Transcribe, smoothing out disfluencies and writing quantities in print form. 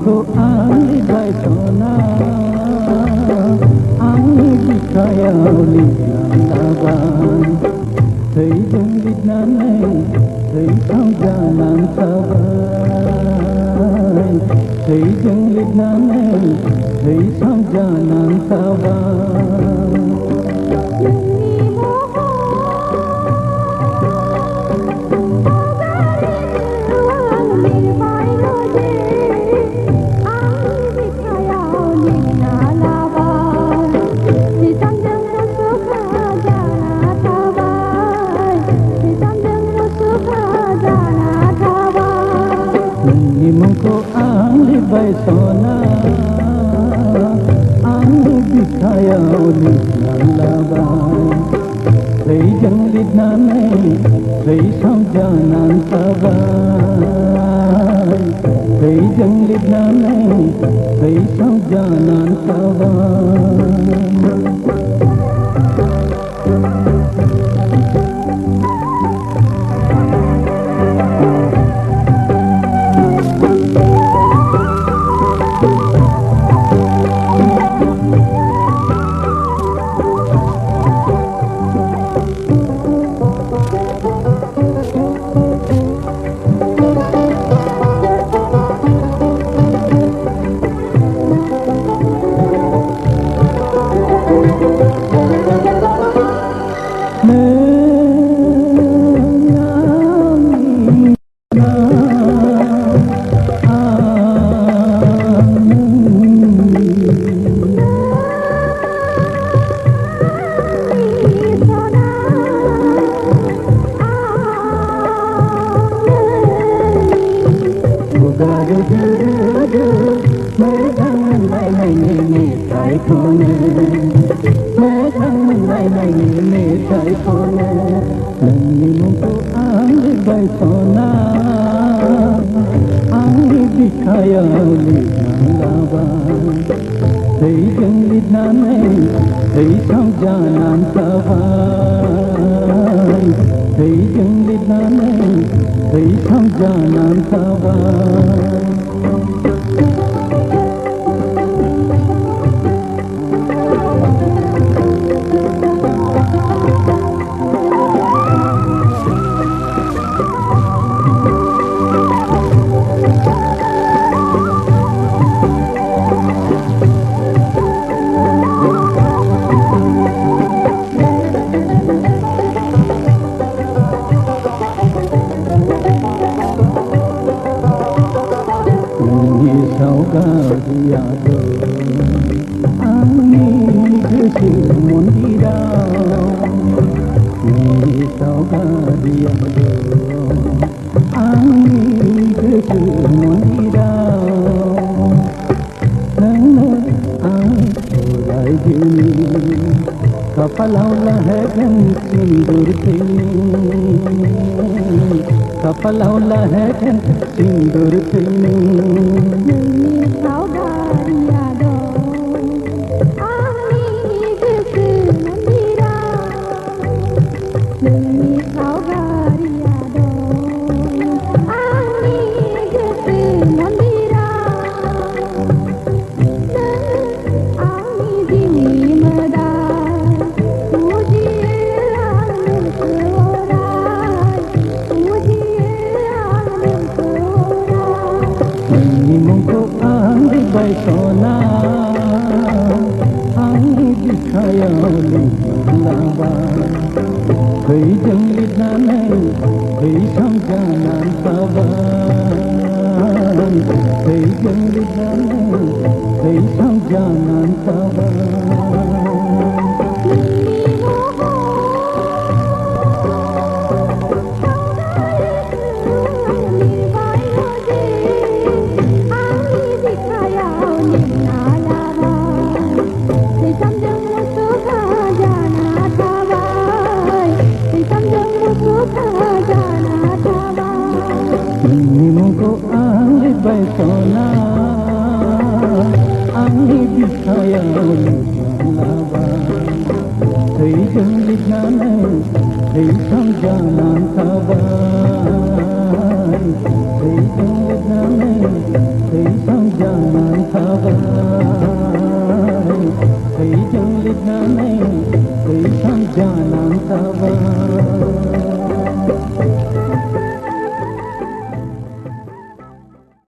मुंखौ आंनिफ्राय सना आंनि बिखायाव लिरना लाबाय थैजों लिरनानै थैथाव जानानै थाबाय थैजों लिरनानै थैथाव जानानै थाबाय मुंखौ आं लिरबाय सना आंनि बिखायाव लिरना लाबाय थैजों लिरनानै थैसाव जानानै थाबाय थैजों लिरनानै थैसाव जानानै थाबाय नोंनि मुंखौ आं लिरबाय सना आंनि बिखायाव लिरना लाबाय थैजों लिरनानै थैसाव जानानै थाबाय थैजों लिरनानै थैसाव जानानै थाबाय सावगारियाबो आंनि गोसो मन्दिराव नोंनि सावगारियाबो आंनि गोसो मन्दिराव नोंनो आं अरायदिनि कपालाव लाहेगोन सिन्दुर थैनि कपालाव लाहेगोन सिन्दुर थैनि सना आंनि बिखायाव लिरना लाबाय थैजों लिरनानै थैसाव जानानै थाबाय थैजों लिरनानै थैसाव जानानै थाबाय मुंखौ आं लिरबाय सना आंनि बिखायाव लिरना लाबाय थैजों लिरनानै थैसाव जानानै थाबाय थैजों लिरनानै थैसाव जानानै जान